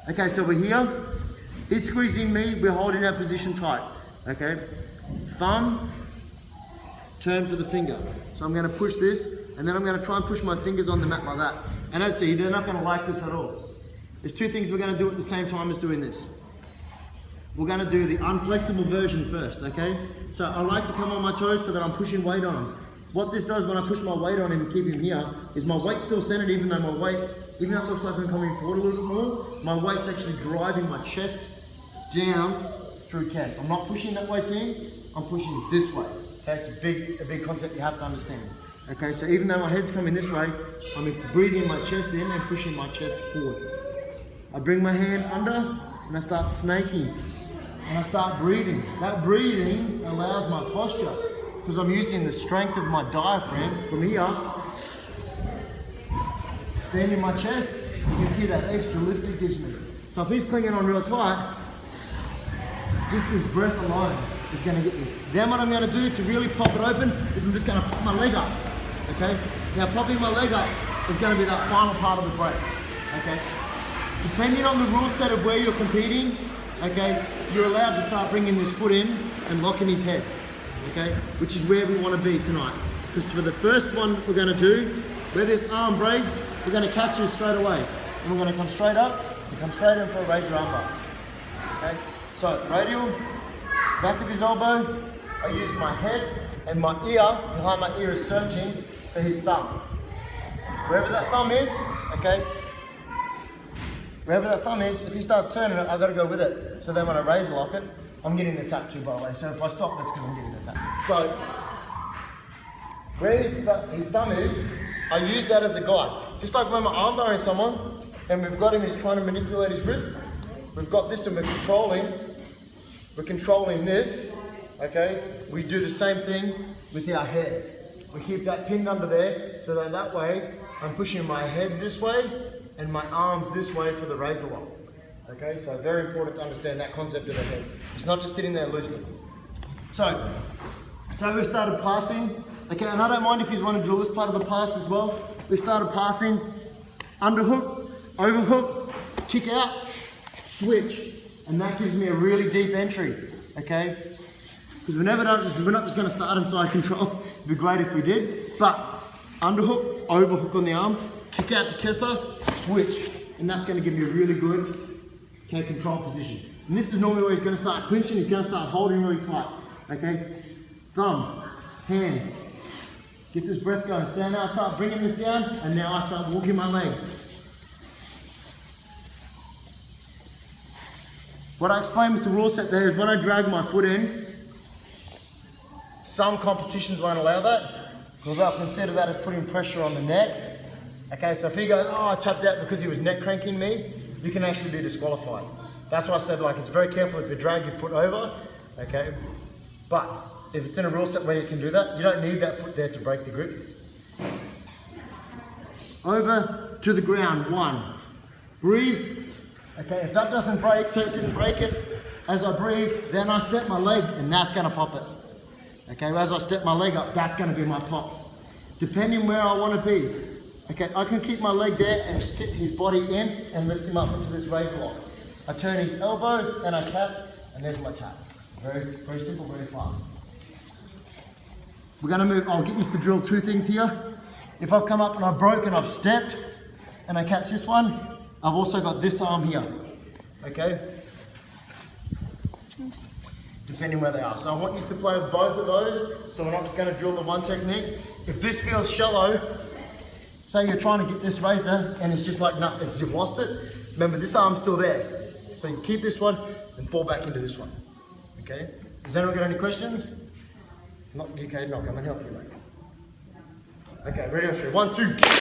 Okay, so we're here. He's squeezing me, we're holding our position tight. Okay, thumb, turn for the finger. So I'm gonna push this, and then I'm gonna try and push my fingers on the mat like that. And as I see, they're not gonna like this at all. There's two things we're gonna do at the same time as doing this. We're gonna do the unflexible version first, okay? So I like to come on my toes so that I'm pushing weight on him. What this does when I push my weight on him and keep him here, is my weight's still centered even though it looks like I'm coming forward a little bit more, my weight's actually driving my chest down through Ken. I'm not pushing that weight in, I'm pushing this way. Okay, it's a big concept you have to understand. Okay, so even though my head's coming this way, I'm breathing my chest in and pushing my chest forward. I bring my hand under and I start snaking. And I start breathing. That breathing allows my posture, because I'm using the strength of my diaphragm from here, expanding my chest. You can see that extra lift it gives me. So if he's clinging on real tight, just this breath alone is going to get me. Then what I'm going to do to really pop it open is I'm just going to pop my leg up. Okay? Now popping my leg up is going to be that final part of the break. Okay? Depending on the rule set of where you're competing, okay, you're allowed to start bringing this foot in and locking his head, okay, which is where we want to be tonight. Because for the first one we're going to do, where this arm breaks, we're going to catch this straight away. And we're going to come straight up and come straight in for a razor armbar. Okay, so radial, back of his elbow, I use my head and my ear, behind my ear is searching for his thumb. Wherever that thumb is, okay, wherever that thumb is, if he starts turning it, I've got to go with it. So then when I razor lock it, I'm getting the tap too, by the way. So if I stop, that's because I'm getting the tap. So where his thumb is, I use that as a guide. Just like when we're arm barring someone and we've got him, he's trying to manipulate his wrist. We've got this and we're controlling this, okay? We do the same thing with our head. We keep that pinned under there, so that way I'm pushing my head this way and my arms this way for the razor lock. Okay, so very important to understand that concept of the head. It's not just sitting there loosely. So we started passing, okay, and I don't mind if you want to drill this part of the pass as well. We started passing, underhook, overhook, kick out, switch, and that gives me a really deep entry, okay? Because we're not just going to start in side control. It'd be great if we did, but underhook, overhook on the arm, kick out to Kessa, switch, and that's going to give me a really good control position. And this is normally where he's going to start clinching, he's going to start holding really tight. Okay? Thumb, hand, get this breath going. So now I start bringing this down, and now I start walking my leg. What I explained with the rule set there is when I drag my foot in, some competitions won't allow that, because they'll consider that as putting pressure on the neck. Okay, so if he goes, oh, I tapped out because he was neck cranking me, you can actually be disqualified. That's why I said, like, it's very careful if you drag your foot over, okay? But if it's in a rule set where you can do that, you don't need that foot there to break the grip. Over to the ground, one. Breathe. Okay, if that doesn't break, so it didn't break it, as I breathe, then I step my leg, and that's gonna pop it. Okay, as I step my leg up, that's gonna be my pop. Depending where I wanna be. Okay, I can keep my leg there and sit his body in and lift him up into this razor lock. I turn his elbow and I tap, and there's my tap. Very, very simple, very fast. We're gonna move, I'll get used to drill two things here. If I've come up and I've broken, I've stepped, and I catch this one, I've also got this arm here, okay? Depending where they are. So I want you to play with both of those, so we're not just gonna drill the one technique. If this feels shallow, say you're trying to get this razor and it's just like, no, you've lost it. Remember, this arm's still there. So you keep this one and fall back into this one. Okay? Does anyone got any questions? Not okay, no, come and help you, mate. Okay, ready on three. 1, 2.